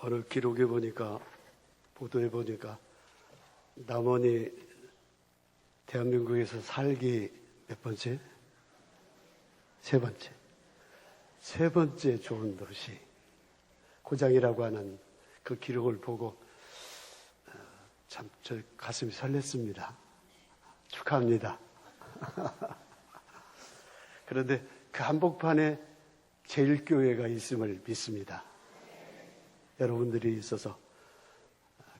어느 기록에 보니까, 보도에 보니까 남원이 대한민국에서 살기 몇 번째? 세 번째. 세 번째 좋은 도시. 고장이라고 하는 그 기록을 보고 참 저 가슴이 설렜습니다. 축하합니다. 그런데 그 한복판에 제일교회가 있음을 믿습니다. 여러분들이 있어서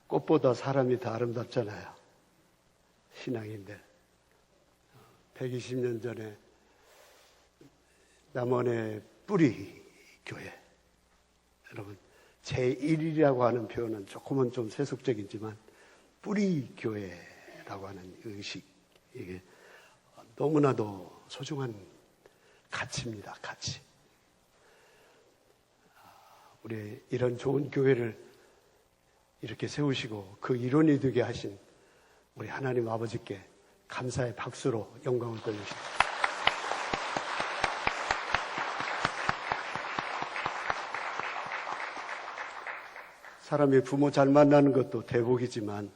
꽃보다 사람이 더 아름답잖아요. 신앙인들. 120년 전에 남원의 뿌리 교회. 여러분, 제1이라고 하는 표현은 조금은 좀 세속적이지만 뿌리 교회라고 하는 의식, 이게 너무나도 소중한 가치입니다. 가치. 우리 이런 좋은 교회를 이렇게 세우시고 그 일원이 되게 하신 우리 하나님 아버지께 감사의 박수로 영광을 돌리십니다. 사람이 부모 잘 만나는 것도 대복이지만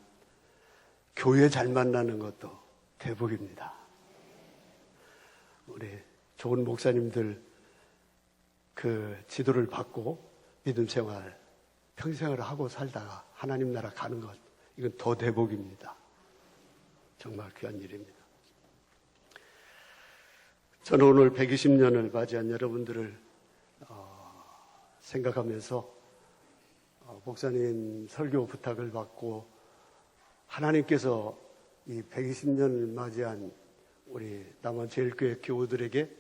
교회 잘 만나는 것도 대복입니다. 우리 좋은 목사님들 그 지도를 받고 믿음 생활, 평생을 하고 살다가 하나님 나라 가는 것, 이건 더 대복입니다. 정말 귀한 일입니다. 저는 오늘 120년을 맞이한 여러분들을 생각하면서 목사님 설교 부탁을 받고 하나님께서 이 120년을 맞이한 우리 남원제일교회 교우들에게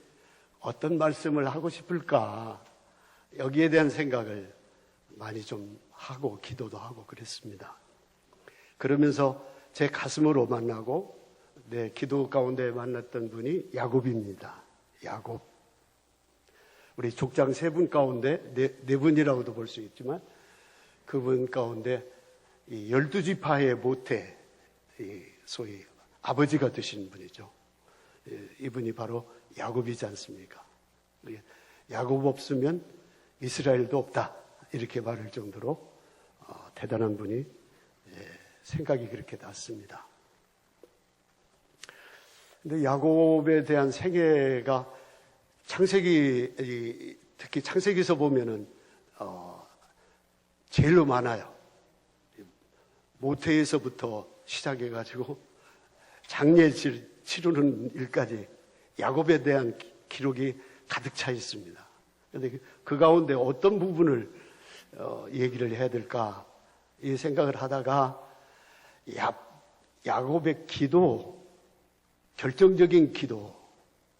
어떤 말씀을 하고 싶을까, 여기에 대한 생각을 많이 좀 하고 기도도 하고 그랬습니다. 그러면서 제 가슴으로 만나고 내 기도 가운데 만났던 분이 야곱입니다. 야곱. 우리 족장 세 분 가운데 네 분이라고도 볼 수 있지만 그분 가운데 이 12지파의 모태, 소위 아버지가 되신 분이죠. 이분이 바로 야곱이지 않습니까? 야곱 없으면 이스라엘도 없다, 이렇게 말할 정도로 대단한 분이, 생각이 그렇게 났습니다. 근데 야곱에 대한 생애가 창세기, 특히 창세기서 보면은 제일로 많아요. 모태에서부터 시작해가지고 장례 치르는 일까지 야곱에 대한 기록이 가득 차 있습니다. 그런데 그 가운데 어떤 부분을 얘기를 해야 될까 이 생각을 하다가 야곱의 기도, 결정적인 기도,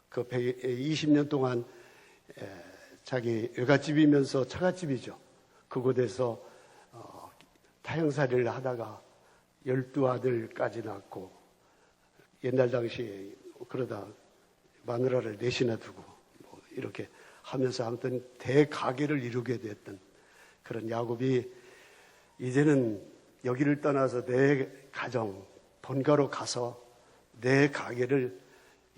그 20년 동안 자기 외갓집이면서 처갓집이죠. 그곳에서 타향살이를 하다가 12아들까지 낳고 옛날 당시에 그러다 마누라를 넷이나 두고 뭐 이렇게 하면서 아무튼 대가계를 이루게 됐던 그런 야곱이 이제는 여기를 떠나서 내 가정, 본가로 가서 내 가계를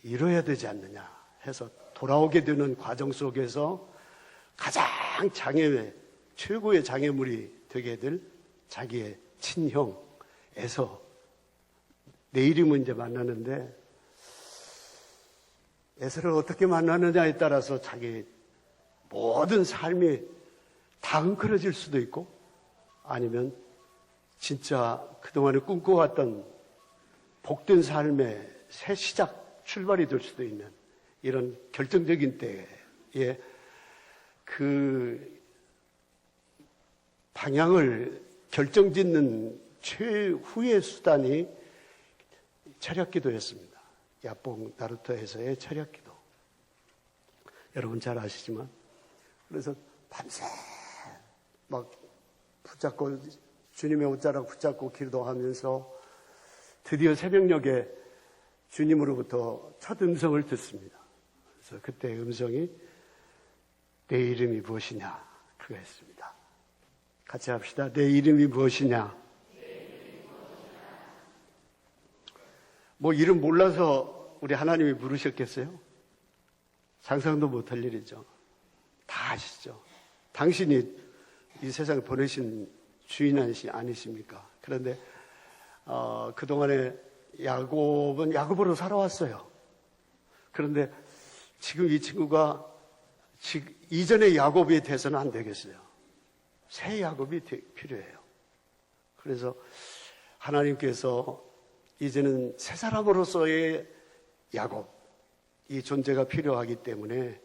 이뤄야 되지 않느냐 해서 돌아오게 되는 과정 속에서 가장 최고의 장애물이 되게 될 자기의 친형 에서 내 이름은 이제 만나는데 에서를 어떻게 만나느냐에 따라서 자기 모든 삶이 다 엉클어질 수도 있고 아니면 진짜 그동안에 꿈꿔왔던 복된 삶의 새 시작, 출발이 될 수도 있는 이런 결정적인 때에 그 방향을 결정짓는 최후의 수단이 철학기도였습니다. 야뽕 나루터에서의 철학기도. 여러분 잘 아시지만 그래서 밤새 막 붙잡고 주님의 옷자락 붙잡고 기도하면서 드디어 새벽녘에 주님으로부터 첫 음성을 듣습니다. 그래서 그때 음성이 내 이름이 무엇이냐 그거였습니다. 같이 합시다. 내 이름이 무엇이냐. 뭐 이름 몰라서 우리 하나님이 부르셨겠어요? 상상도 못할 일이죠. 다 아시죠? 당신이 이 세상에 보내신 주인 아니십니까? 그런데 그동안에 야곱은 야곱으로 살아왔어요. 그런데 지금 이 친구가 이전의 야곱이 돼서는 안 되겠어요. 새 야곱이 필요해요. 그래서 하나님께서 이제는 새 사람으로서의 야곱, 이 존재가 필요하기 때문에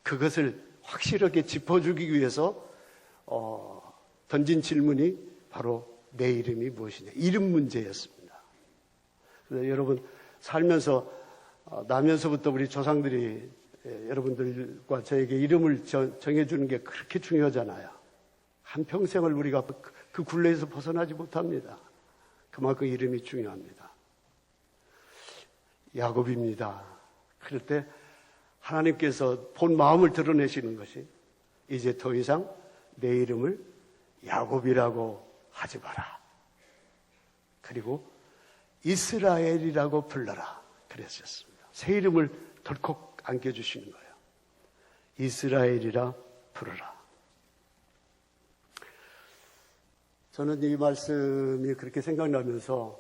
그것을 확실하게 짚어주기 위해서 던진 질문이 바로 내 이름이 무엇이냐, 이름 문제였습니다. 그래서 여러분 살면서 나면서부터 우리 조상들이 여러분들과 저에게 이름을 정해주는 게 그렇게 중요하잖아요. 한평생을 우리가 그 굴레에서 벗어나지 못합니다. 그만큼 이름이 중요합니다. 야곱입니다. 그럴 때 하나님께서 본 마음을 드러내시는 것이 이제 더 이상 내 이름을 야곱이라고 하지 마라. 그리고 이스라엘이라고 불러라. 그랬었습니다. 새 이름을 덜컥 안겨주시는 거예요. 이스라엘이라 부르라. 저는 이 말씀이 그렇게 생각나면서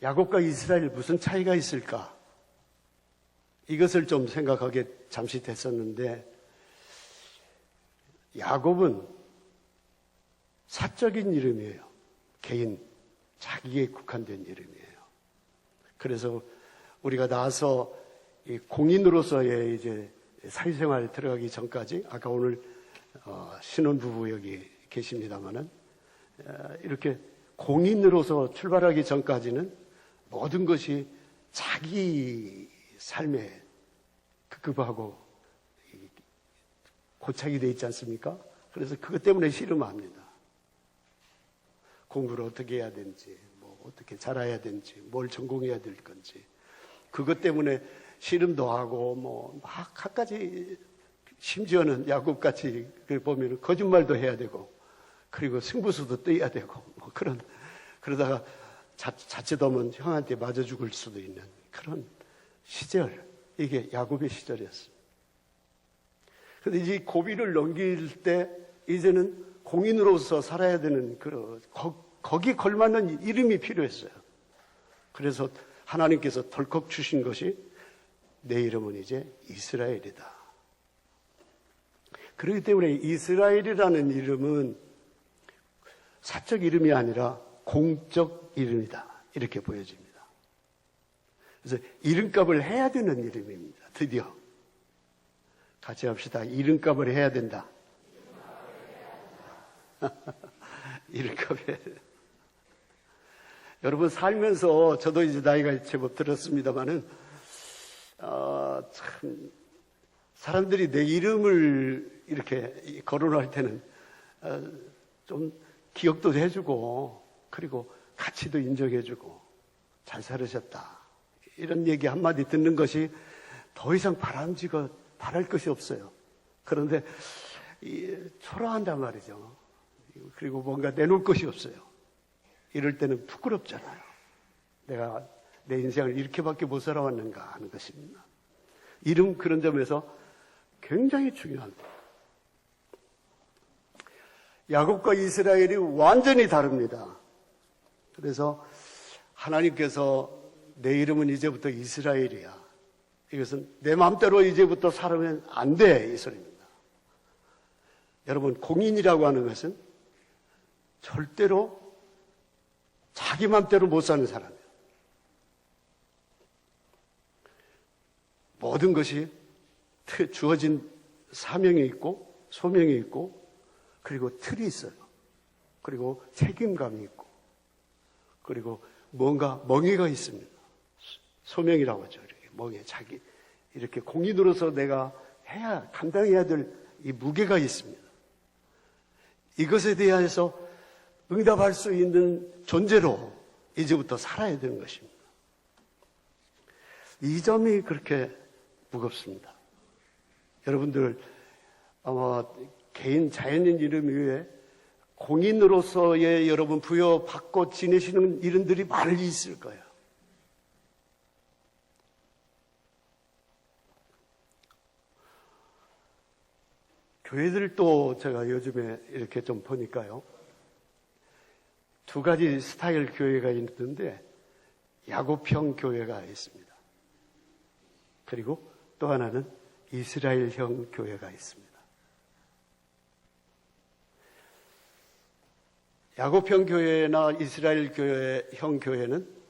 야곱과 이스라엘 무슨 차이가 있을까? 이것을 좀 생각하게 잠시 됐었는데, 야곱은 사적인 이름이에요. 개인, 자기에 국한된 이름이에요. 그래서 우리가 나서 공인으로서의 이제 사회생활 들어가기 전까지, 아까 오늘 신혼부부 여기 계십니다마는, 이렇게 공인으로서 출발하기 전까지는 모든 것이 자기 삶에 급급하고 고착이 되어 있지 않습니까? 그래서 그것 때문에 씨름합니다. 공부를 어떻게 해야 되는지, 뭐 어떻게 잘해야 되는지, 뭘 전공해야 될 건지, 그것 때문에 씨름도 하고 뭐 막 갖가지, 심지어는 야곱같이 보면 거짓말도 해야 되고, 그리고 승부수도 떠야 되고, 뭐 그러다가 자칫하면 형한테 맞아 죽을 수도 있는 그런 시절, 이게 야곱의 시절이었습니다. 그런데 이제 고비를 넘길 때 이제는 공인으로서 살아야 되는 거기 걸맞는 이름이 필요했어요. 그래서 하나님께서 덜컥 주신 것이 내 이름은 이제 이스라엘이다. 그렇기 때문에 이스라엘이라는 이름은 사적 이름이 아니라 공적 이름이다. 이렇게 보여집니다. 그래서 이름값을 해야 되는 이름입니다. 드디어. 같이 합시다. 이름값을 해야 된다. 이름값을 해야 된다. 여러분 살면서 저도 이제 나이가 제법 들었습니다만은 참 사람들이 내 이름을 이렇게 거론할 때는 좀 기억도 해주고, 그리고 가치도 인정해주고, 잘 살으셨다, 이런 얘기 한마디 듣는 것이 더 이상 바랄 것이 없어요. 그런데 초라한단 말이죠. 그리고 뭔가 내놓을 것이 없어요. 이럴 때는 부끄럽잖아요. 내가 내 인생을 이렇게밖에 못 살아왔는가 하는 것입니다. 이름, 그런 점에서 굉장히 중요합니다. 야곱과 이스라엘이 완전히 다릅니다. 그래서 하나님께서 내 이름은 이제부터 이스라엘이야, 이것은 내 마음대로 이제부터 살면 안 돼, 이 소리입니다. 여러분, 공인이라고 하는 것은 절대로 자기 마음대로 못 사는 사람이에요. 모든 것이 주어진 사명이 있고 소명이 있고, 그리고 틀이 있어요. 그리고 책임감이 있고, 그리고 뭔가 멍에가 있습니다. 소명이라고 하죠. 이렇게 멍에, 자기 이렇게 공인으로서 내가 감당해야 될 이 무게가 있습니다. 이것에 대해서 응답할 수 있는 존재로 이제부터 살아야 되는 것입니다. 이 점이 그렇게 무겁습니다. 여러분들 아마 개인 자연인 이름 이외에 공인으로서의 여러분 부여받고 지내시는 이름들이 많이 있을 거예요. 교회들도 제가 요즘에 이렇게 좀 보니까요. 두 가지 스타일 교회가 있는데 야곱형 교회가 있습니다. 그리고 또 하나는 이스라엘형 교회가 있습니다. 야곱형 교회나 이스라엘형 교회는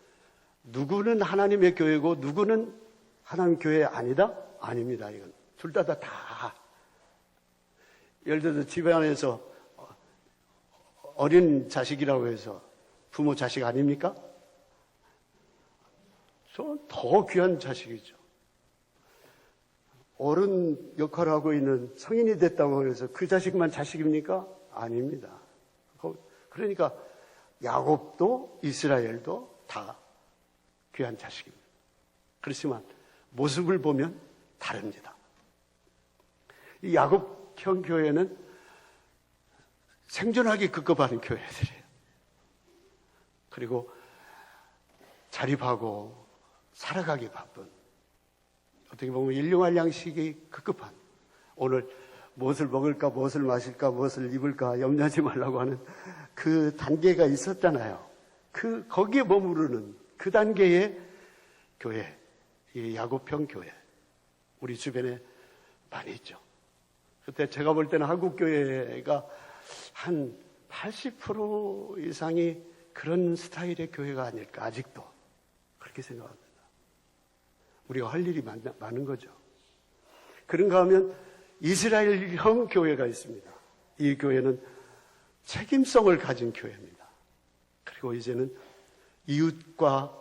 누구는 하나님의 교회고 누구는 하나님 교회 아니다? 아닙니다. 이건 둘 다 예를 들어서 집안에서 어린 자식이라고 해서 부모 자식 아닙니까? 더 귀한 자식이죠. 어른 역할을 하고 있는 성인이 됐다고 해서 그 자식만 자식입니까? 아닙니다. 그러니까 야곱도 이스라엘도 다 귀한 자식입니다. 그렇지만 모습을 보면 다릅니다. 이 야곱형 교회는 생존하기 급급한 교회들이에요. 그리고 자립하고 살아가기 바쁜, 어떻게 보면 일용할 양식이 급급한, 오늘 무엇을 먹을까, 무엇을 마실까, 무엇을 입을까 염려하지 말라고 하는 그 단계가 있었잖아요. 거기에 머무르는 그 단계의 교회, 이 야곱형 교회, 우리 주변에 많이 있죠. 그때 제가 볼 때는 한국 교회가 한 80% 이상이 그런 스타일의 교회가 아닐까, 아직도 그렇게 생각합니다. 우리가 할 일이 많은 거죠. 그런가 하면 이스라엘형 교회가 있습니다. 이 교회는 책임성을 가진 교회입니다. 그리고 이제는 이웃과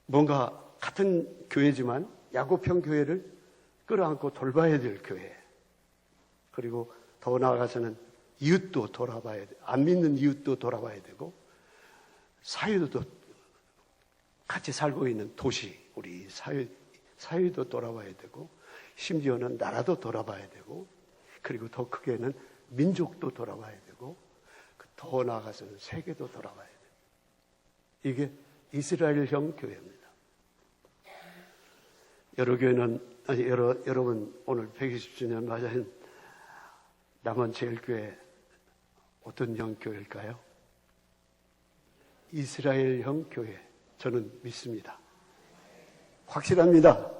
뭔가 같은 교회지만 야곱형 교회를 끌어안고 돌봐야 될 교회. 그리고 더 나아가서는 이웃도 돌아봐야 돼. 안 믿는 이웃도 돌아봐야 되고, 사회도 같이 살고 있는 도시, 우리 사회도 돌아봐야 되고, 심지어는 나라도 돌아봐야 되고, 그리고 더 크게는 민족도 돌아봐야 되고, 더 나아가서는 세계도 돌아봐야 돼요. 이게 이스라엘형 교회입니다. 여러분 오늘 120주년 맞이한 남원제일교회 어떤 형 교회일까요? 이스라엘형 교회, 저는 믿습니다. 확실합니다.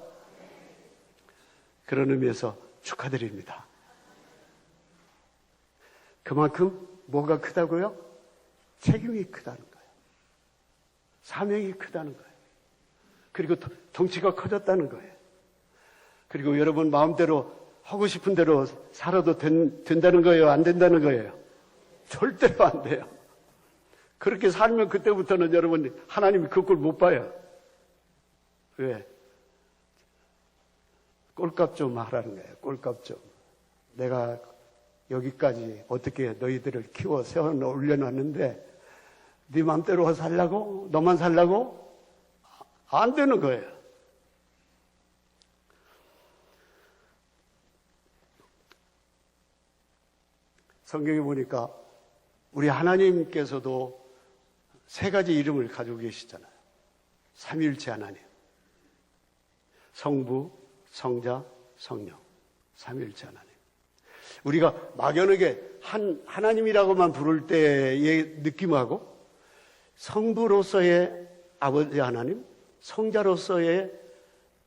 그런 의미에서 축하드립니다. 그만큼 뭐가 크다고요? 책임이 크다는 거예요. 사명이 크다는 거예요. 그리고 덩치가 커졌다는 거예요. 그리고 여러분 마음대로 하고 싶은 대로 살아도 된다는 거예요? 안 된다는 거예요? 절대로 안 돼요. 그렇게 살면 그때부터는 여러분 하나님이 그 꼴 못 봐요. 왜? 꼴값 좀 하라는 거예요. 꼴값 좀. 내가 여기까지 어떻게 너희들을 키워 세워 올려놨는데 네 마음대로 살라고? 너만 살라고? 안 되는 거예요. 성경에 보니까 우리 하나님께서도 세 가지 이름을 가지고 계시잖아요. 삼위일체 하나님. 성부, 성자, 성령. 삼위일체 하나님. 우리가 막연하게 하나님이라고만 부를 때의 느낌하고 성부로서의 아버지 하나님, 성자로서의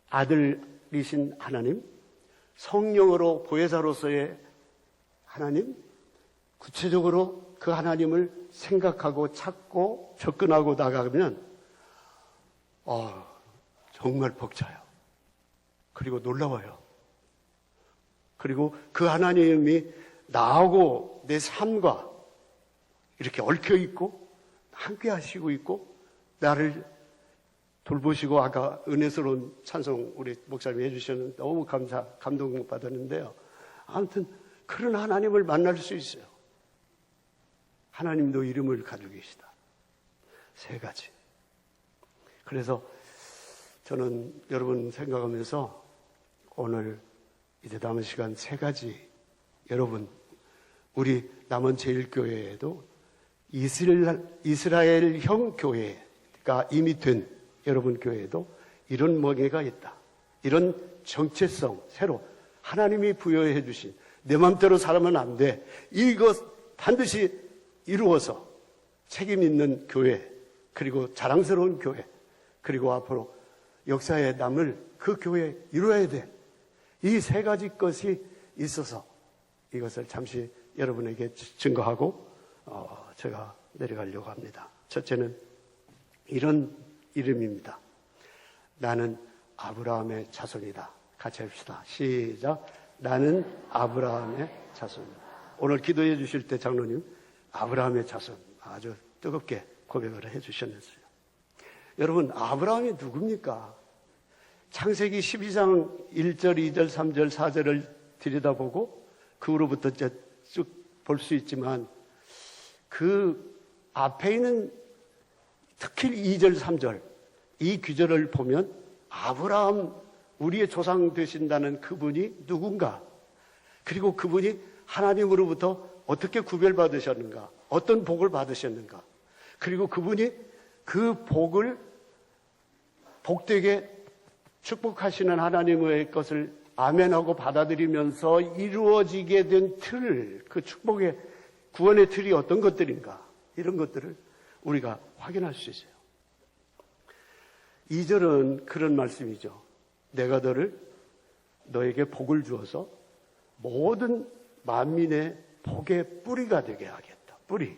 아들이신 하나님, 성령으로 보혜사로서의 하나님, 구체적으로 그 하나님을 생각하고 찾고 접근하고 나가면 정말 벅차요. 그리고 놀라워요. 그리고 그 하나님이 나하고 내 삶과 이렇게 얽혀 있고 함께 하시고 있고 나를 돌보시고, 아까 은혜스러운 찬송 우리 목사님이 해주셨는데 너무 감동받았는데요. 아무튼 그런 하나님을 만날 수 있어요. 하나님도 이름을 가지고 계시다. 세 가지. 그래서 저는 여러분 생각하면서 오늘 이제 남은 시간 세 가지, 여러분 우리 남원제일교회에도 이스라엘형 교회가 이미 된 여러분 교회에도 이런 멍에가 있다. 이런 정체성, 새로 하나님이 부여해 주신 내 마음대로 살면 안 돼. 이것 반드시 이루어서 책임 있는 교회, 그리고 자랑스러운 교회, 그리고 앞으로 역사에 남을 그 교회 이루어야 돼. 이 세 가지 것이 있어서 이것을 잠시 여러분에게 증거하고 제가 내려가려고 합니다. 첫째는 이런 이름입니다. 나는 아브라함의 자손이다. 같이 합시다. 시작. 나는 아브라함의 자손이다. 오늘 기도해 주실 때 장로님 아브라함의 자손 아주 뜨겁게 고백을 해 주셨어요. 여러분, 아브라함이 누굽니까? 창세기 12장 1절, 2절, 3절, 4절을 들여다보고 그 후로부터 쭉 볼 수 있지만 그 앞에 있는 특히 2절, 3절 이 구절을 보면 아브라함, 우리의 조상 되신다는 그분이 누군가, 그리고 그분이 하나님으로부터 어떻게 구별받으셨는가, 어떤 복을 받으셨는가, 그리고 그분이 그 복을 복되게 축복하시는 하나님의 것을 아멘하고 받아들이면서 이루어지게 된 틀, 그 축복의 구원의 틀이 어떤 것들인가, 이런 것들을 우리가 확인할 수 있어요. 2절은 그런 말씀이죠. 내가 너에게 복을 주어서 모든 만민의 복의 뿌리가 되게 하겠다. 뿌리,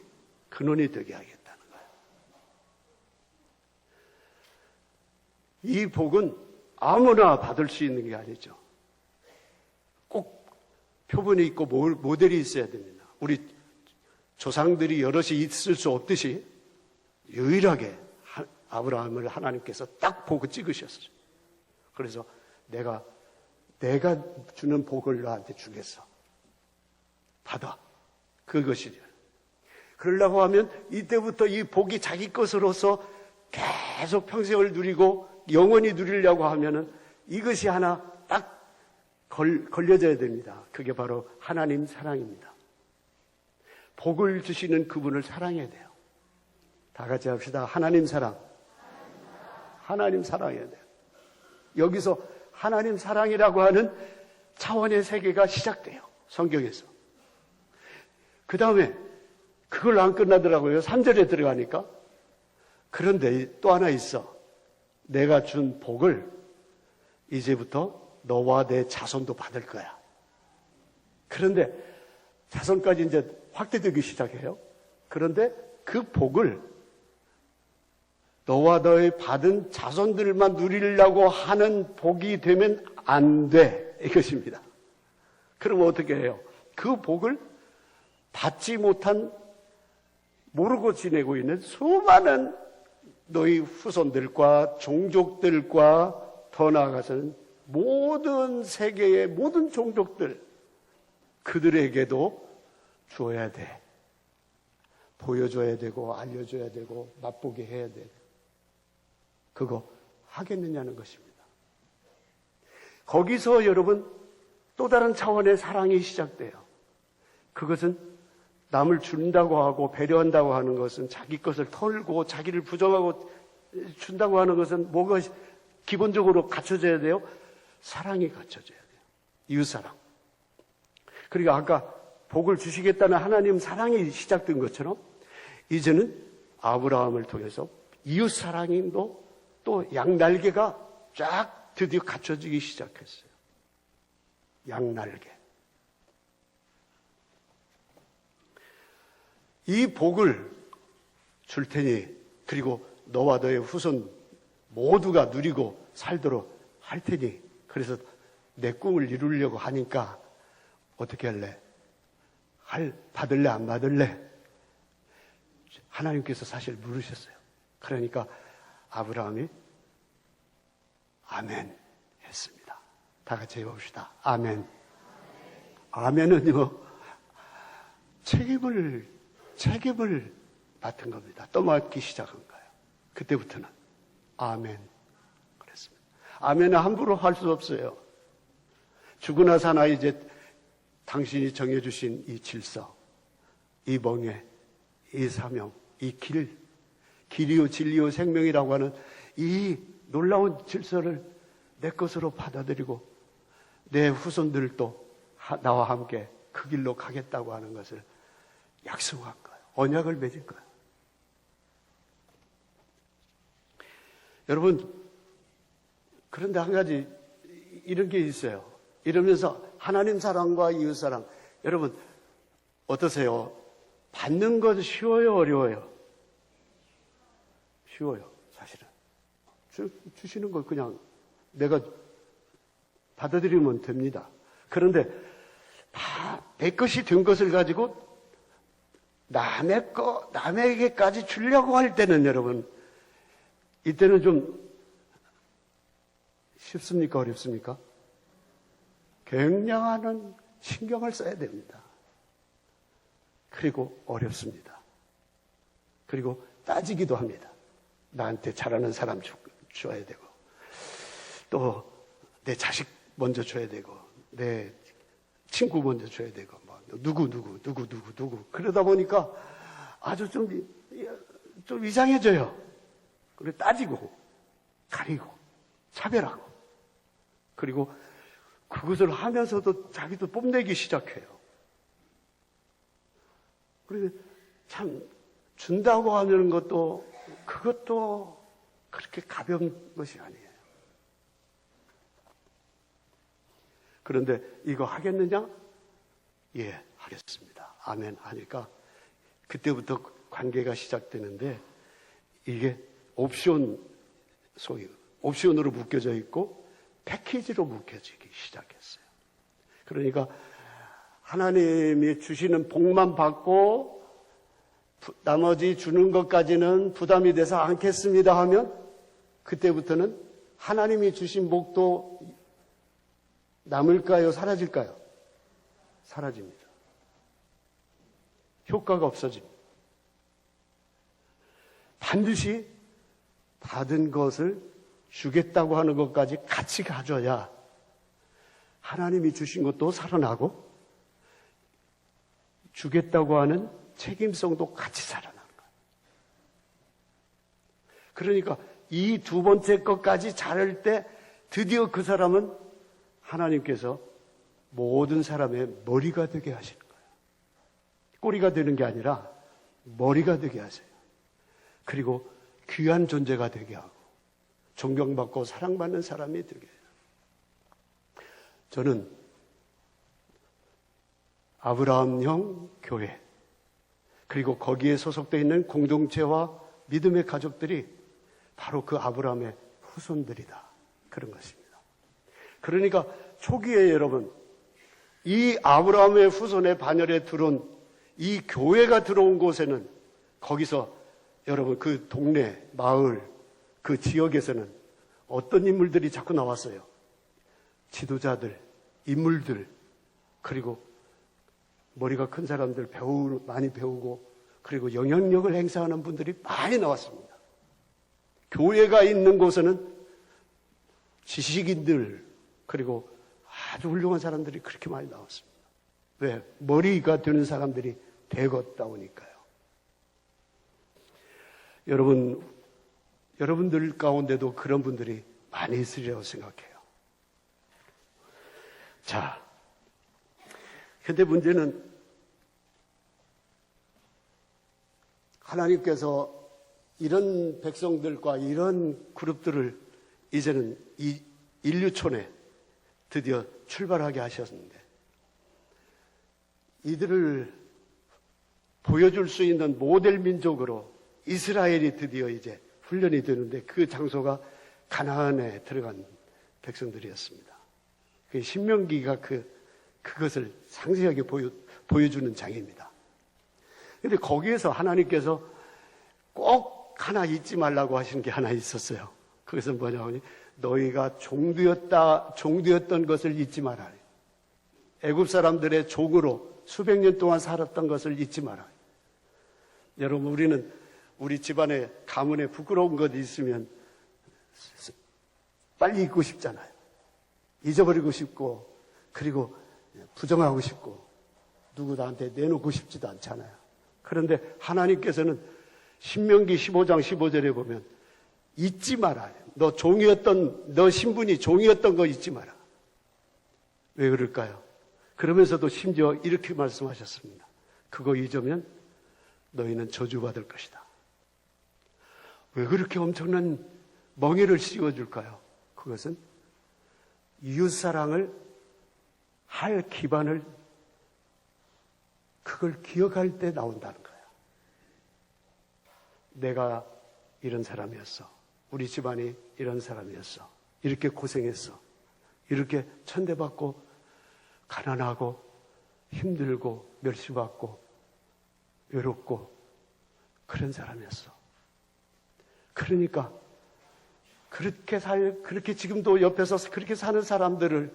근원이 되게 하겠다는 거예요. 이 복은 아무나 받을 수 있는 게 아니죠. 꼭 표본이 있고 모델이 있어야 됩니다. 우리 조상들이 여럿이 있을 수 없듯이 유일하게 아브라함을 하나님께서 딱 보고 찍으셨어요. 그래서 내가 주는 복을 너한테 주겠어. 받아. 그것이죠. 그러려고 하면 이때부터 이 복이 자기 것으로서 계속 평생을 누리고 영원히 누리려고 하면은 이것이 하나 딱 걸려져야 됩니다. 그게 바로 하나님 사랑입니다. 복을 주시는 그분을 사랑해야 돼요. 다 같이 합시다. 하나님 사랑. 하나님 사랑해야 돼요. 여기서 하나님 사랑이라고 하는 차원의 세계가 시작돼요. 성경에서. 그 다음에 그걸 안 끝나더라고요. 3절에 들어가니까. 그런데 또 하나 있어. 내가 준 복을 이제부터 너와 내 자손도 받을 거야. 그런데 자손까지 이제 확대되기 시작해요. 그런데 그 복을 너와 너의 받은 자손들만 누리려고 하는 복이 되면 안 돼. 이것입니다. 그럼 어떻게 해요? 그 복을 받지 못한, 모르고 지내고 있는 수많은 너희 후손들과 종족들과 더 나아가서는 모든 세계의 모든 종족들, 그들에게도 주어야 돼. 보여줘야 되고 알려줘야 되고 맛보게 해야 돼. 그거 하겠느냐는 것입니다. 거기서 여러분 또 다른 차원의 사랑이 시작돼요. 그것은 남을 준다고 하고 배려한다고 하는 것은, 자기 것을 털고 자기를 부정하고 준다고 하는 것은 뭐가 기본적으로 갖춰져야 돼요? 사랑이 갖춰져야 돼요. 이웃사랑. 그리고 아까 복을 주시겠다는 하나님 사랑이 시작된 것처럼 이제는 아브라함을 통해서 이웃사랑도 또 양날개가 쫙 드디어 갖춰지기 시작했어요. 양날개. 이 복을 줄 테니, 그리고 너와 너의 후손 모두가 누리고 살도록 할 테니, 그래서 내 꿈을 이루려고 하니까 어떻게 할래? 받을래 안 받을래? 하나님께서 사실 물으셨어요. 그러니까 아브라함이 아멘 했습니다. 다 같이 해봅시다. 아멘. 아멘은요, 책임을 맡은 겁니다. 떠맡기 시작한 거예요. 그때부터는 아멘 그랬습니다. 아멘은 함부로 할 수 없어요. 죽으나 사나 이제 당신이 정해주신 이 질서, 이 멍에, 이 사명, 이 길이요 진리요 생명이라고 하는 이 놀라운 질서를 내 것으로 받아들이고 내 후손들도 나와 함께 그 길로 가겠다고 하는 것을 약속한 거예요. 언약을 맺은 거예요. 여러분, 그런데 한 가지 이런 게 있어요. 이러면서 하나님 사랑과 이웃 사랑, 여러분 어떠세요? 받는 건 쉬워요, 어려워요? 쉬워요, 사실은. 주시는 걸 그냥 내가 받아들이면 됩니다. 그런데 내 것이 된 것을 가지고 남에게까지 주려고 할 때는 여러분, 이때는 좀 쉽습니까? 어렵습니까? 굉장한 신경을 써야 됩니다. 그리고 어렵습니다. 그리고 따지기도 합니다. 나한테 잘하는 사람 줘야 되고, 또 내 자식 먼저 줘야 되고, 내 친구 먼저 줘야 되고, 뭐 누구. 그러다 보니까 아주 좀 이상해져요. 그리고 따지고, 가리고, 차별하고, 그리고 그것을 하면서도 자기도 뽐내기 시작해요. 그리고 참 준다고 하는 그것도 그렇게 가벼운 것이 아니에요. 그런데 이거 하겠느냐? 예, 하겠습니다. 아멘 하니까 그때부터 관계가 시작되는데, 이게 옵션으로 묶여져 있고 패키지로 묶여지기 시작했어요. 그러니까 하나님이 주시는 복만 받고 나머지 주는 것까지는 부담이 돼서 않겠습니다 하면, 그때부터는 하나님이 주신 복도 남을까요? 사라질까요? 사라집니다. 효과가 없어집니다. 반드시 받은 것을 주겠다고 하는 것까지 같이 가져야 하나님이 주신 것도 살아나고 주겠다고 하는 책임성도 같이 살아나는 거예요. 그러니까 이 두 번째 것까지 잘할 때 드디어 그 사람은 하나님께서 모든 사람의 머리가 되게 하시는 거예요. 꼬리가 되는 게 아니라 머리가 되게 하세요. 그리고 귀한 존재가 되게 하고 존경받고 사랑받는 사람이 되게 해요. 저는 아브라함형 교회, 그리고 거기에 소속되어 있는 공동체와 믿음의 가족들이 바로 그 아브라함의 후손들이다, 그런 것입니다. 그러니까 초기에 여러분, 이 아브라함의 후손의 반열에 들어온 이 교회가 들어온 곳에는, 거기서 여러분 그 동네, 마을, 그 지역에서는 어떤 인물들이 자꾸 나왔어요? 지도자들, 인물들, 그리고 머리가 큰 사람들, 많이 배우고, 그리고 영향력을 행사하는 분들이 많이 나왔습니다. 교회가 있는 곳에는 지식인들, 그리고 아주 훌륭한 사람들이 그렇게 많이 나왔습니다. 왜? 머리가 되는 사람들이 되었다 보니까요. 여러분들 가운데도 그런 분들이 많이 있으리라고 생각해요. 자, 근데 문제는 하나님께서 이런 백성들과 이런 그룹들을 이제는 이 인류촌에 드디어 출발하게 하셨는데, 이들을 보여줄 수 있는 모델 민족으로 이스라엘이 드디어 이제 훈련이 되는데, 그 장소가 가나안에 들어간 백성들이었습니다. 그 신명기가 그것을 상세하게 보여주는 장입니다. 그런데 거기에서 하나님께서 꼭 하나 잊지 말라고 하시는 게 하나 있었어요. 그것은 뭐냐면, 너희가 종되었던 것을 잊지 마라. 애굽 사람들의 종으로 수백 년 동안 살았던 것을 잊지 마라. 여러분, 우리 집안에 가문에 부끄러운 것이 있으면 빨리 잊고 싶잖아요. 잊어버리고 싶고, 그리고 부정하고 싶고, 누구 나한테 내놓고 싶지도 않잖아요. 그런데 하나님께서는 신명기 15장 15절에 보면 잊지 마라. 너 신분이 종이었던 거 잊지 마라. 왜 그럴까요? 그러면서도 심지어 이렇게 말씀하셨습니다. 그거 잊으면 너희는 저주받을 것이다. 왜 그렇게 엄청난 멍에를 씌워줄까요? 그것은 이웃사랑을 할 기반을 그걸 기억할 때 나온다는 거예요. 내가 이런 사람이었어. 우리 집안이 이런 사람이었어. 이렇게 고생했어. 이렇게 천대받고 가난하고 힘들고 멸시받고 외롭고 그런 사람이었어. 그러니까 그렇게 지금도 옆에서 그렇게 사는 사람들을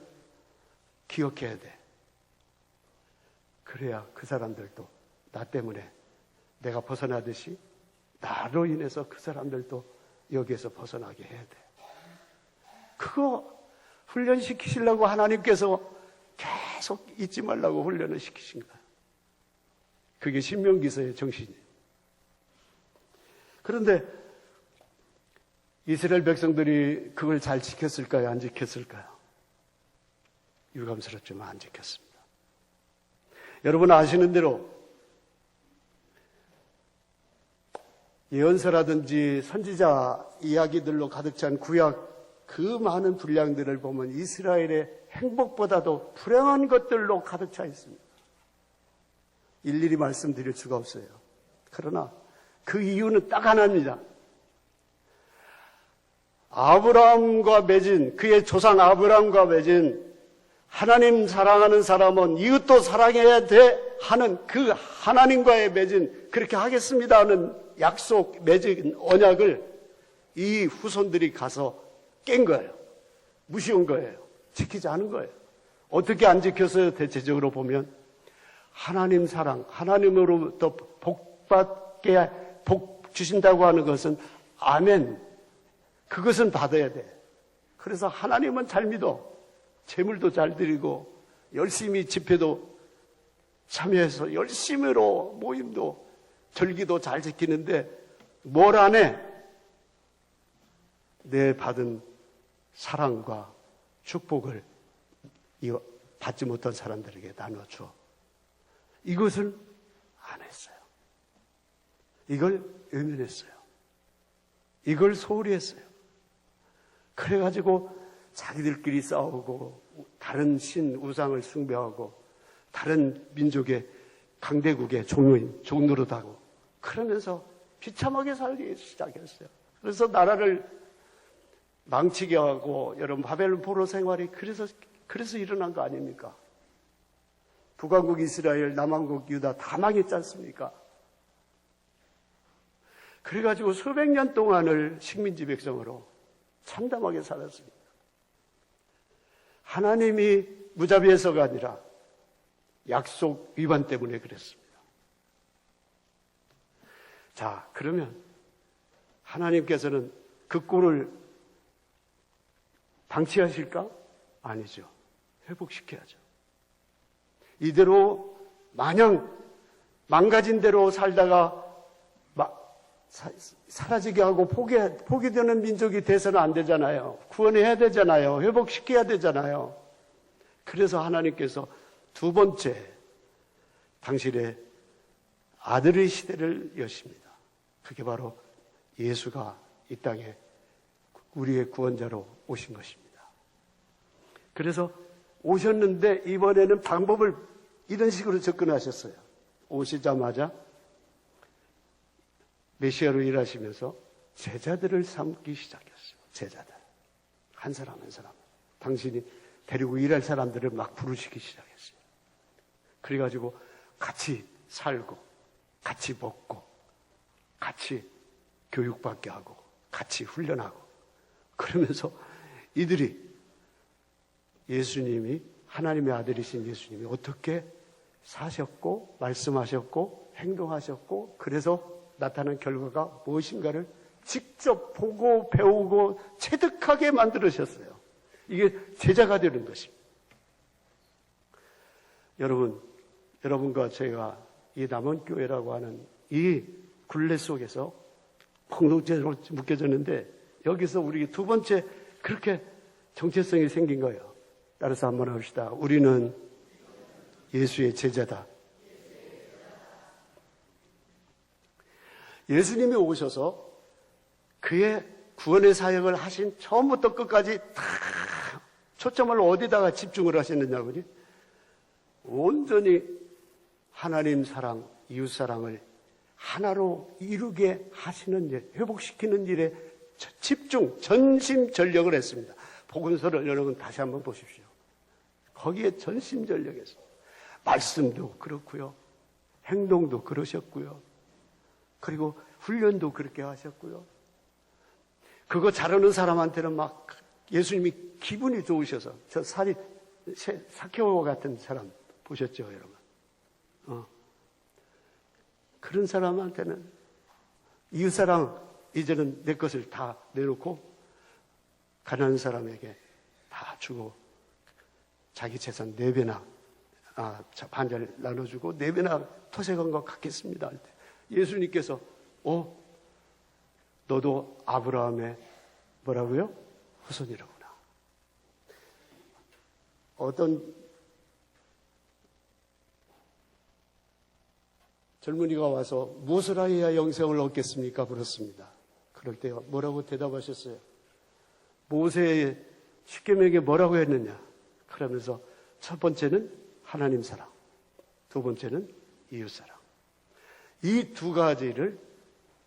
기억해야 돼. 그래야 그 사람들도 나 때문에 내가 벗어나듯이 나로 인해서 그 사람들도 여기에서 벗어나게 해야 돼. 그거 훈련시키시려고 하나님께서 계속 잊지 말라고 훈련을 시키신 거야. 그게 신명기서의 정신이에요. 그런데 이스라엘 백성들이 그걸 잘 지켰을까요? 안 지켰을까요? 유감스럽지만 안 지켰습니다. 여러분 아시는 대로 예언서라든지 선지자 이야기들로 가득 찬 구약 그 많은 분량들을 보면 이스라엘의 행복보다도 불행한 것들로 가득 차 있습니다. 일일이 말씀드릴 수가 없어요. 그러나 그 이유는 딱 하나입니다. 아브라함과 맺은, 그의 조상 아브라함과 맺은 하나님 사랑하는 사람은 이웃도 사랑해야 돼 하는 그 하나님과의 맺은 그렇게 하겠습니다 하는 약속 맺은 언약을 이 후손들이 가서 깬 거예요. 무시한 거예요. 지키지 않은 거예요. 어떻게 안 지켰어요? 대체적으로 보면 하나님 사랑, 하나님으로부터 복 주신다고 하는 것은 아멘. 그것은 받아야 돼. 그래서 하나님은 잘 믿어. 재물도 잘 드리고 열심히 집회도 참여해서 열심히로 모임도 절기도 잘 지키는데 뭘 안 해? 내 받은 사랑과 축복을 받지 못한 사람들에게 나눠줘. 이것을 안 했어요. 이걸 외면했어요. 이걸 소홀히 했어요. 그래가지고 자기들끼리 싸우고 다른 신 우상을 숭배하고 다른 민족의 강대국의 종노릇하고 그러면서 비참하게 살기 시작했어요. 그래서 나라를 망치게 하고 여러분 바벨론 포로 생활이 그래서 일어난 거 아닙니까? 북왕국 이스라엘, 남왕국 유다 다 망했지 않습니까? 그래가지고 수백 년 동안을 식민지 백성으로 참담하게 살았습니다. 하나님이 무자비해서가 아니라 약속 위반 때문에 그랬습니다. 자, 그러면 하나님께서는 그 꼴을 방치하실까? 아니죠. 회복시켜야죠. 이대로 마냥 망가진 대로 살다가 사라지게 하고 포기되는 민족이 돼서는 안 되잖아요. 구원해야 되잖아요. 회복시켜야 되잖아요. 그래서 하나님께서 두 번째 당신의 아들의 시대를 여십니다. 그게 바로 예수가 이 땅에 우리의 구원자로 오신 것입니다. 그래서 오셨는데 이번에는 방법을 이런 식으로 접근하셨어요. 오시자마자 메시아로 일하시면서 제자들을 삼기 시작했어요. 제자들. 한 사람 한 사람. 당신이 데리고 일할 사람들을 막 부르시기 시작했어요. 그래가지고 같이 살고 같이 먹고 같이 교육받게 하고 같이 훈련하고 그러면서 이들이 예수님이 하나님의 아들이신 예수님이 어떻게 사셨고 말씀하셨고 행동하셨고 그래서 나타난 결과가 무엇인가를 직접 보고 배우고 체득하게 만들으셨어요. 이게 제자가 되는 것입니다. 여러분과 제가 이 남원교회라고 하는 이 굴레 속에서 공동체로 묶여졌는데 여기서 우리 두 번째 그렇게 정체성이 생긴 거예요. 따라서 한번 합시다. 우리는 예수의 제자다. 예수님이 오셔서 그의 구원의 사역을 하신 처음부터 끝까지 다 초점을 어디다가 집중을 하셨느냐고요? 온전히 하나님 사랑, 이웃 사랑을 하나로 이루게 하시는 일, 회복시키는 일에 집중, 전심전력을 했습니다. 복음서를 여러분 다시 한번 보십시오. 거기에 전심전력했습니다. 말씀도 그렇고요. 행동도 그러셨고요. 그리고 훈련도 그렇게 하셨고요. 그거 잘하는 사람한테는 막 예수님이 기분이 좋으셔서, 저 사케오 같은 사람 보셨죠, 여러분? 그런 사람한테는 이웃사랑, 이제는 내 것을 다 내놓고 가난한 사람에게 다 주고 자기 재산 4배나 반절 나눠주고 4배나 토색한 것 갖겠습니다 할 때 예수님께서 너도 아브라함의 뭐라고요? 후손이라구나. 어떤 젊은이가 와서 무엇을 하여야 영생을 얻겠습니까? 물었습니다. 그럴 때 뭐라고 대답하셨어요? 모세의 십계명에 뭐라고 했느냐? 그러면서 첫 번째는 하나님 사랑, 두 번째는 이웃 사랑. 이 두 가지를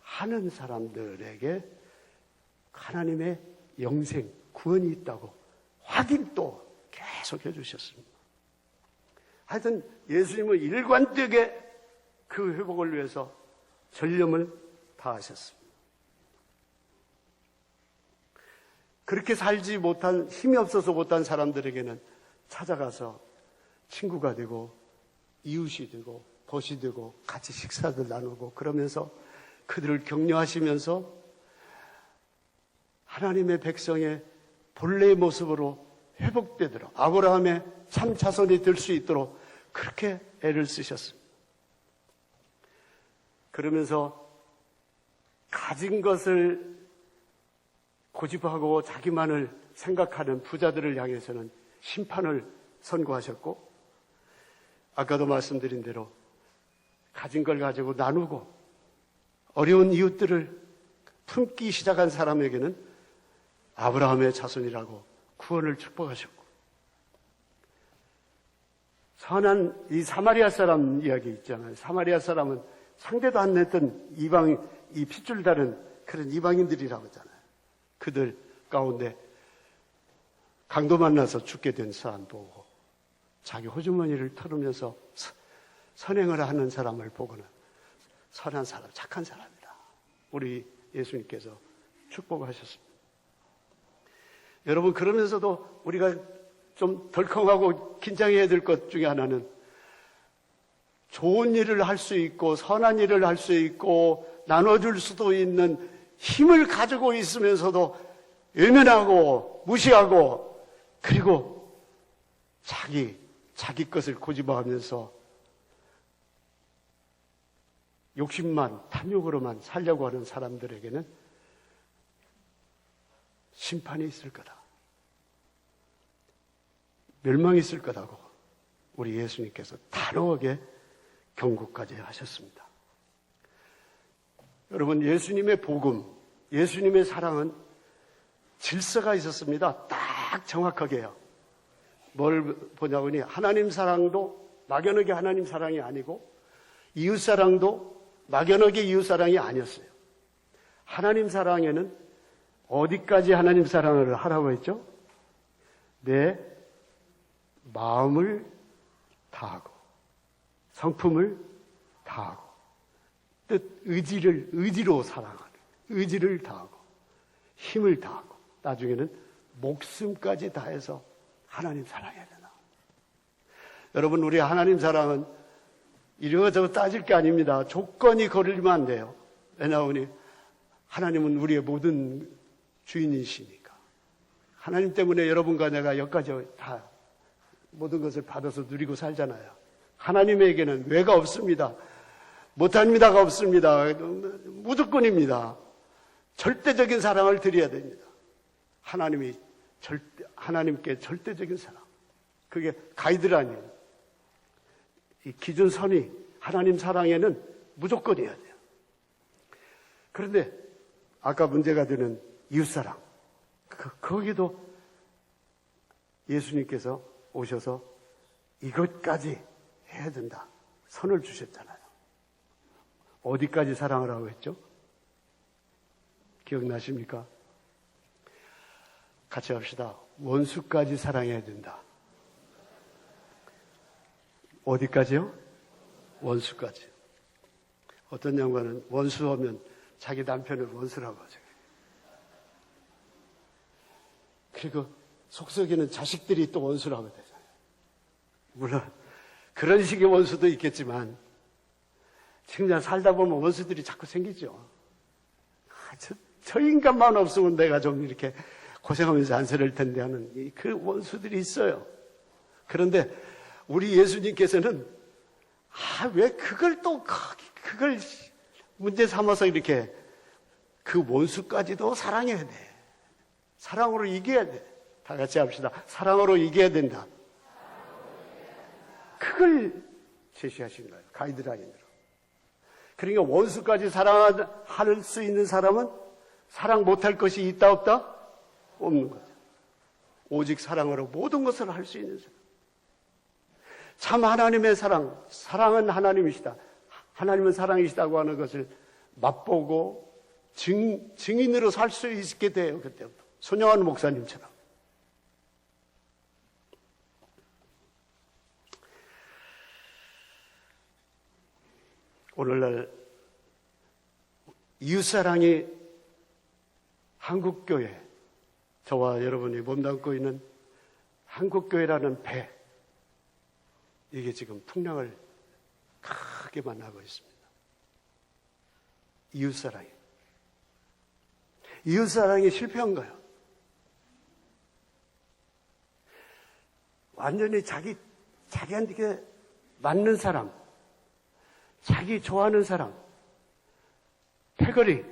하는 사람들에게 하나님의 영생, 구원이 있다고 확인도 계속 해주셨습니다. 하여튼 예수님은 일관되게 그 회복을 위해서 전념을 다하셨습니다. 그렇게 살지 못한, 힘이 없어서 못한 사람들에게는 찾아가서 친구가 되고 이웃이 되고 벗이 되고 같이 식사도 나누고 그러면서 그들을 격려하시면서 하나님의 백성의 본래의 모습으로 회복되도록 아브라함의 참 자손이 될 수 있도록 그렇게 애를 쓰셨습니다. 그러면서 가진 것을 고집하고 자기만을 생각하는 부자들을 향해서는 심판을 선고하셨고, 아까도 말씀드린 대로 가진 걸 가지고 나누고 어려운 이웃들을 품기 시작한 사람에게는 아브라함의 자손이라고 구원을 축복하셨고, 선한 이 사마리아 사람 이야기 있잖아요. 사마리아 사람은 상대도 안 냈던 이 핏줄 다른 그런 이방인들이라고 하잖아요. 그들 가운데 강도 만나서 죽게 된 사람 보고 자기 호주머니를 털으면서 선행을 하는 사람을 보고는 선한 사람, 착한 사람이다. 우리 예수님께서 축복하셨습니다. 여러분, 그러면서도 우리가 좀 덜컹하고 긴장해야 될 것 중에 하나는 좋은 일을 할 수 있고 선한 일을 할 수 있고 나눠줄 수도 있는 힘을 가지고 있으면서도 외면하고 무시하고 그리고 자기 것을 고집하면서 욕심만 탐욕으로만 살려고 하는 사람들에게는 심판이 있을 거다. 멸망이 있을 거다고 우리 예수님께서 단호하게 경고까지 하셨습니다. 여러분, 예수님의 복음, 예수님의 사랑은 질서가 있었습니다. 딱 정확하게요. 뭘 보냐고 하니 하나님 사랑도 막연하게 하나님 사랑이 아니고 이웃 사랑도 막연하게 이웃 사랑이 아니었어요. 하나님 사랑에는 어디까지 하나님 사랑을 하라고 했죠? 내 마음을 다하고 성품을 다하고 의지로 사랑하는, 의지를 다하고 힘을 다하고 나중에는 목숨까지 다해서 하나님 사랑해야 되나. 여러분, 우리 하나님 사랑은 이러저러 따질 게 아닙니다. 조건이 걸리면 안 돼요. 왜냐하니 하나님은 우리의 모든 주인이시니까. 하나님 때문에 여러분과 내가 여기까지 다 모든 것을 받아서 누리고 살잖아요. 하나님에게는 왜가 없습니다. 못합니다가 없습니다. 무조건입니다. 절대적인 사랑을 드려야 됩니다. 하나님께 절대적인 사랑. 그게 가이드라인이에요. 이 기준선이 하나님 사랑에는 무조건이어야 돼요. 그런데 아까 문제가 되는 이웃사랑, 거기도 예수님께서 오셔서 이것까지 해야 된다. 선을 주셨잖아요. 어디까지 사랑하라고 했죠? 기억나십니까? 같이 합시다. 원수까지 사랑해야 된다. 어디까지요? 원수까지. 어떤 양반은 원수하면 자기 남편을 원수라고 하죠. 그리고 속썩이는 자식들이 또 원수라고 되잖아요. 물론 그런 식의 원수도 있겠지만 그냥 살다 보면 원수들이 자꾸 생기죠. 저 인간만 없으면 내가 좀 이렇게 고생하면서 안 살을 텐데 하는 그 원수들이 있어요. 그런데 우리 예수님께서는 왜 그걸 문제 삼아서 이렇게 그 원수까지도 사랑해야 돼. 사랑으로 이겨야 돼. 다 같이 합시다. 사랑으로 이겨야 된다. 그걸 제시하신 거예요. 가이드라인으로. 그러니까 원수까지 사랑할 수 있는 사람은 사랑 못할 것이 있다 없다? 없는 거죠. 오직 사랑으로 모든 것을 할 수 있는 사람. 참 하나님의 사랑은 하나님이시다. 하나님은 사랑이시다고 하는 것을 맛보고 증인으로 살 수 있게 돼요. 그때부터. 손영환 목사님처럼. 오늘날 이웃사랑이 한국교회, 저와 여러분이 몸담고 있는 한국교회라는 배, 이게 지금 풍랑을 크게 만나고 있습니다. 이웃사랑이 실패한 거예요. 완전히 자기한테 맞는 사람, 자기 좋아하는 사람, 패거리,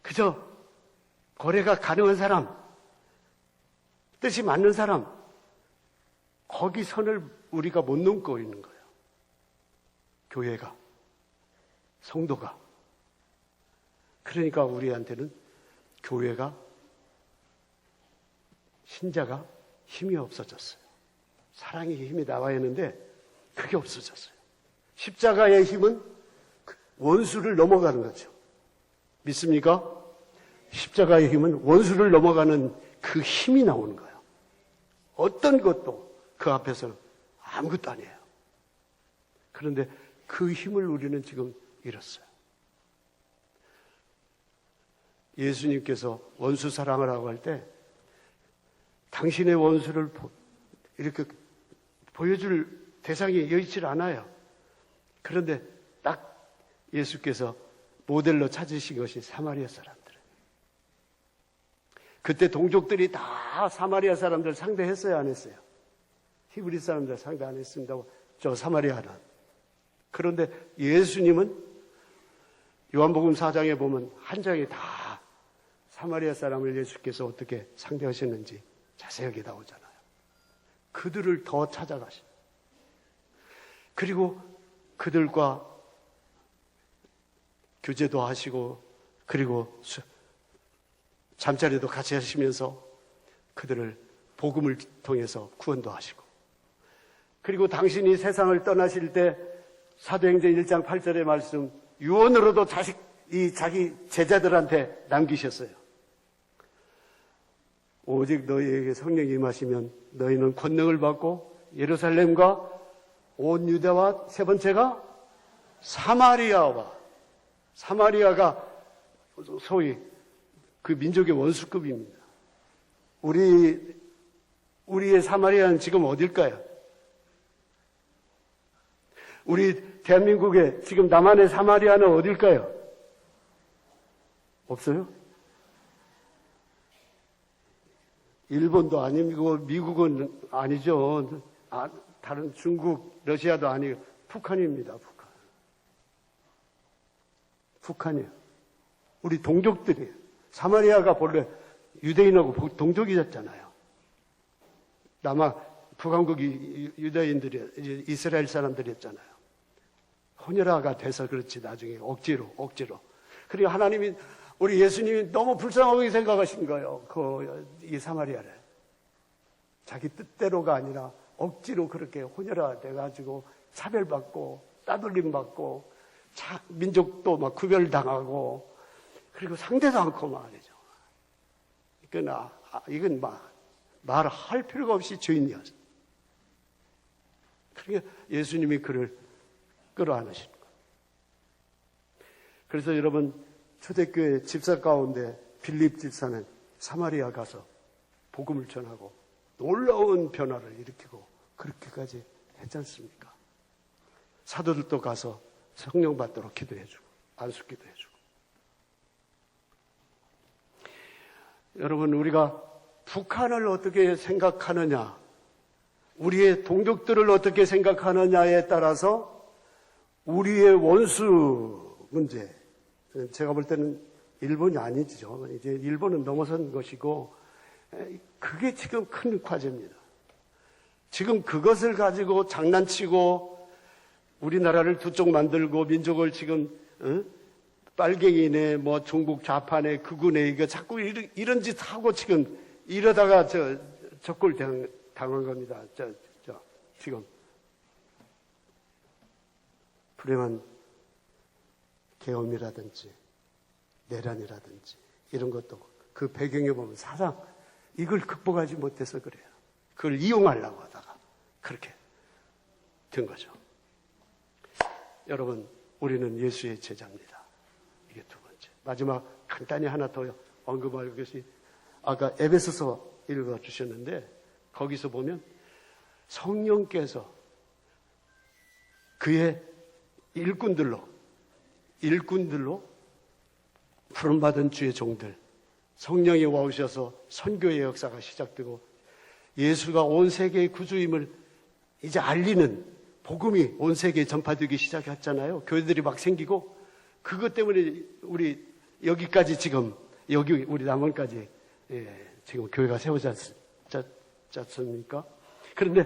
그저 거래가 가능한 사람, 뜻이 맞는 사람, 거기 선을 우리가 못 넘고 있는 거예요. 교회가, 성도가. 그러니까 우리한테는 교회가, 신자가 힘이 없어졌어요. 사랑의 힘이 나와야 하는데 그게 없어졌어요. 십자가의 힘은 원수를 넘어가는 거죠. 믿습니까? 십자가의 힘은 원수를 넘어가는 그 힘이 나오는 거예요. 어떤 것도 그 앞에서 아무것도 아니에요. 그런데 그 힘을 우리는 지금 잃었어요. 예수님께서 원수 사랑을 하고 할 때 당신의 원수를 이렇게 보여줄 대상이 여의치 않아요. 그런데 딱 예수께서 모델로 찾으신 것이 사마리아 사람들. 그때 동족들이 다 사마리아 사람들 상대했어요, 안 했어요? 히브리 사람들 상대 안 했습니다. 저 사마리아는. 그런데 예수님은 요한복음 4장에 보면 한 장에 다 사마리아 사람을 예수께서 어떻게 상대하셨는지 자세하게 나오잖아요. 그들을 더 찾아가시고 그리고 그들과 교제도 하시고 그리고 잠자리도 같이 하시면서 그들을 복음을 통해서 구원도 하시고 그리고 당신이 세상을 떠나실 때 사도행전 1장 8절의 말씀 유언으로도 자기 제자들한테 남기셨어요. 오직 너희에게 성령이 임하시면 너희는 권능을 받고 예루살렘과 온 유대와 세 번째가 사마리아가 소위 그 민족의 원수급입니다. 우리의 사마리아는 지금 어딜까요? 우리 대한민국의 지금 남한의 사마리아는 어딜까요? 없어요? 일본도 아니고 미국은 아니죠. 다른 중국, 러시아도 아니고 북한입니다. 북한이에요. 우리 동족들이에요. 사마리아가 본래 유대인하고 동족이었잖아요. 국왕국이 유다인들이 이스라엘 사람들이었잖아요. 혼혈아가 돼서 그렇지 나중에 억지로. 그리고 하나님이 우리 예수님이 너무 불쌍하게 생각하신 거예요. 이 사마리아를. 자기 뜻대로가 아니라 억지로 그렇게 혼혈아 돼가지고 차별받고 따돌림받고 민족도 막 구별당하고 그리고 상대도 않고 말이죠. 이건 말할 필요가 없이 주인이었어요. 그러니까 예수님이 그를 끌어안으시는 거예요. 그래서 여러분 초대교회 집사 가운데 빌립 집사는 사마리아 가서 복음을 전하고 놀라운 변화를 일으키고 그렇게까지 했지 않습니까? 사도들도 가서 성령 받도록 기도해주고 안수기도 해주고. 여러분 우리가 북한을 어떻게 생각하느냐, 우리의 동족들을 어떻게 생각하느냐에 따라서 우리의 원수 문제, 제가 볼 때는 일본이 아니죠. 이제 일본은 넘어선 것이고 그게 지금 큰 과제입니다. 지금 그것을 가지고 장난치고 우리나라를 두 쪽 만들고 민족을 지금 빨갱이네 뭐 중국 좌파네 극우네 이거 자꾸 이런 짓 하고 지금 이러다가 적골 당한 겁니다. 지금 불행한 계엄이라든지 내란이라든지 이런 것도 그 배경에 보면 사상 이걸 극복하지 못해서 그래요. 그걸 이용하려고 하다가 그렇게 된 거죠. 여러분 우리는 예수의 제자입니다. 이게 두 번째. 마지막 간단히 하나 더 언급할 것이 아까 에베소서 읽어주셨는데 거기서 보면 성령께서 그의 일꾼들로 부름받은 주의 종들 성령이 와오셔서 선교의 역사가 시작되고 예수가 온 세계의 구주임을 이제 알리는 복음이 온 세계에 전파되기 시작했잖아요. 교회들이 막 생기고 그것 때문에 우리 여기까지 지금 여기 우리 남원까지 지금 교회가 세워졌지 않습니까? 그런데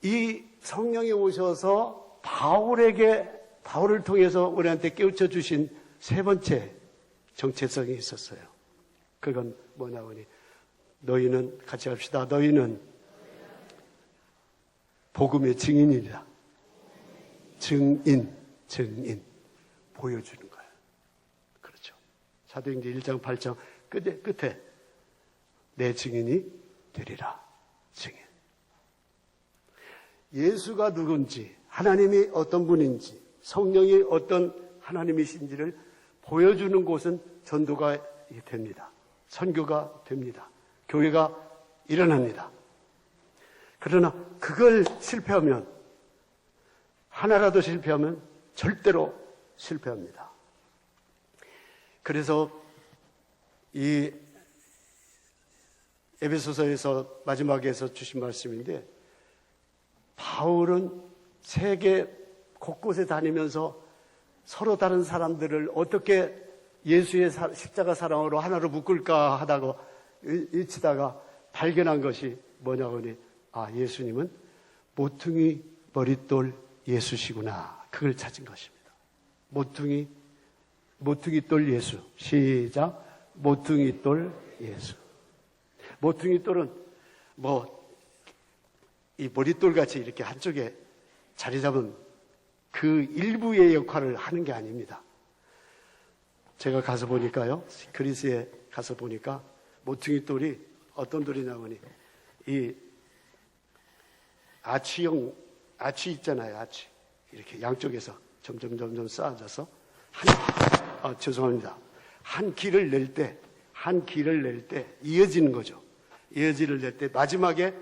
이 성령이 오셔서 바울을 통해서 우리한테 깨우쳐 주신 세 번째 정체성이 있었어요. 그건 뭐냐 하니 너희는 같이 합시다. 너희는 복음의 증인이다. 증인 보여주는 거예요. 그렇죠. 사도행전 1장 8장 끝에 내 증인이 되리라. 증인. 예수가 누군지, 하나님이 어떤 분인지, 성령이 어떤 하나님이신지를 보여주는 곳은 전도가 됩니다. 선교가 됩니다. 교회가 일어납니다. 그러나 그걸 실패하면, 하나라도 실패하면 절대로 실패합니다. 그래서 이 에베소서에서 마지막에서 주신 말씀인데 바울은 세계 곳곳에 다니면서 서로 다른 사람들을 어떻게 예수의 십자가 사랑으로 하나로 묶을까 하다가 일치다가 발견한 것이 뭐냐고 하니 예수님은 모퉁이 머릿돌 예수시구나. 그걸 찾은 것입니다. 모퉁이돌 예수. 시작. 모퉁이돌 예수. 모퉁이돌은 이 머릿돌 같이 이렇게 한쪽에 자리 잡은 그 일부의 역할을 하는 게 아닙니다. 제가 가서 보니까요, 그리스에 가서 보니까 모퉁이돌이 어떤 돌이냐면 이 아치 있잖아요, 아치. 이렇게 양쪽에서 점점 쌓아져서 죄송합니다. 한 길을 낼 때 이어지는 거죠. 이어지를 낼 때 마지막에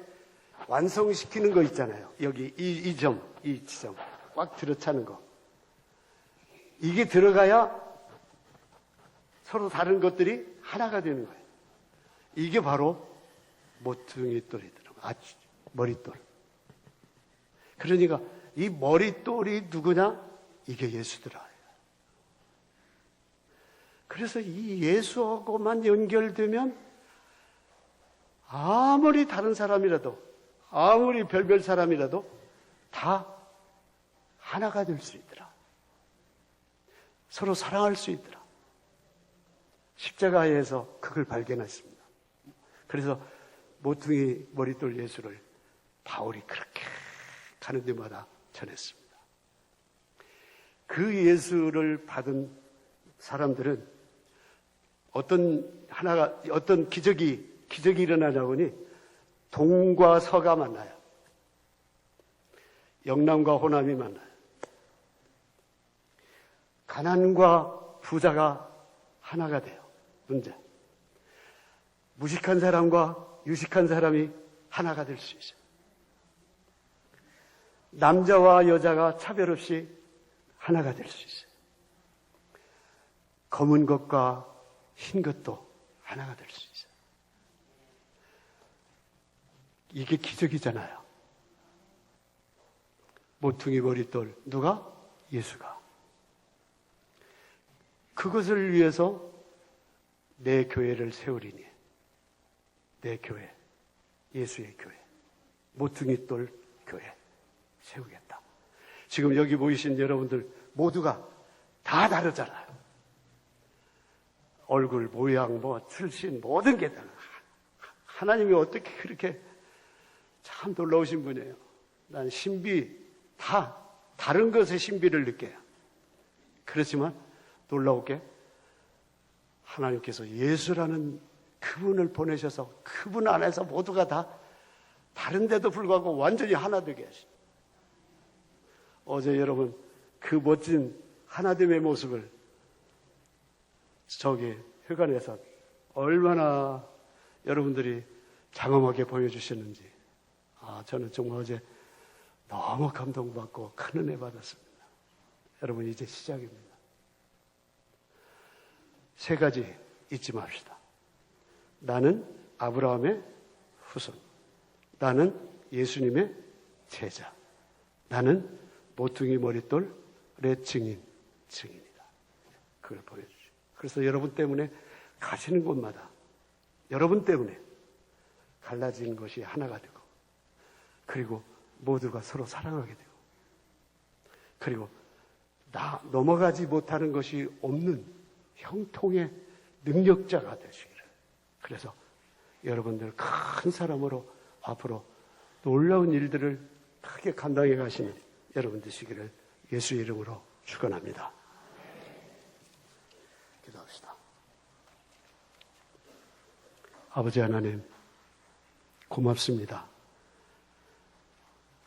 완성시키는 거 있잖아요. 여기 이 지점 꽉 들어차는 거. 이게 들어가야 서로 다른 것들이 하나가 되는 거예요. 이게 바로 모퉁이돌이더라고요. 머릿돌. 그러니까 이 머릿돌이 누구냐? 이게 예수더라. 그래서 이 예수하고만 연결되면 아무리 다른 사람이라도 아무리 별별 사람이라도 다 하나가 될 수 있더라. 서로 사랑할 수 있더라. 십자가에서 그걸 발견했습니다. 그래서 모퉁이 머릿돌 예수를 바울이 그렇게 가는 데마다 전했습니다. 그 예수를 받은 사람들은 어떤 기적이 일어나자 보니 동과 서가 만나요. 영남과 호남이 만나요. 가난과 부자가 하나가 돼요. 문제. 무식한 사람과 유식한 사람이 하나가 될 수 있어요. 남자와 여자가 차별 없이 하나가 될 수 있어요. 검은 것과 흰 것도 하나가 될 수 있어요. 이게 기적이잖아요. 모퉁이 머릿돌 누가? 예수가. 그것을 위해서 내 교회를 세우리니, 내 교회, 예수의 교회, 모퉁이돌 교회 세우겠다. 지금 여기 모이신 여러분들 모두가 다 다르잖아요. 얼굴, 모양, 출신, 모든 게 다. 하나님이 어떻게 그렇게 참 놀라우신 분이에요. 난 신비, 다 다른 것의 신비를 느껴요. 그렇지만 놀라우게 하나님께서 예수라는 그분을 보내셔서 그분 안에서 모두가 다 다른데도 불구하고 완전히 하나 되게 하십니다. 어제 여러분 그 멋진 하나됨의 모습을 저기 회관에서 얼마나 여러분들이 장엄하게 보여주셨는지, 저는 정말 어제 너무 감동받고 큰 은혜 받았습니다. 여러분 이제 시작입니다. 세 가지 잊지 맙시다. 나는 아브라함의 후손, 나는 예수님의 제자, 나는 모퉁이 머릿돌의 증인이다. 그걸 보여주죠. 그래서 여러분 때문에 가시는 곳마다 여러분 때문에 갈라진 것이 하나가 되고, 그리고 모두가 서로 사랑하게 되고, 그리고 넘어가지 못하는 것이 없는 형통의 능력자가 되시기를. 그래서 여러분들 큰 사람으로 앞으로 놀라운 일들을 크게 감당해 가시는 여러분 되시기를 예수의 이름으로 축원합니다. 기도합시다. 아버지 하나님, 고맙습니다.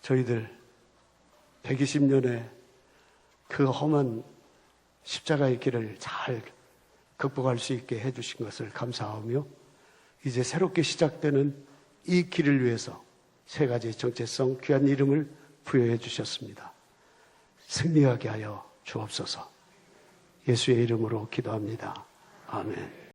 저희들 120년의 그 험한 십자가의 길을 잘 극복할 수 있게 해주신 것을 감사하며, 이제 새롭게 시작되는 이 길을 위해서 세 가지 정체성 귀한 이름을 부여해 주셨습니다. 승리하게 하여 주옵소서. 예수의 이름으로 기도합니다. 아멘.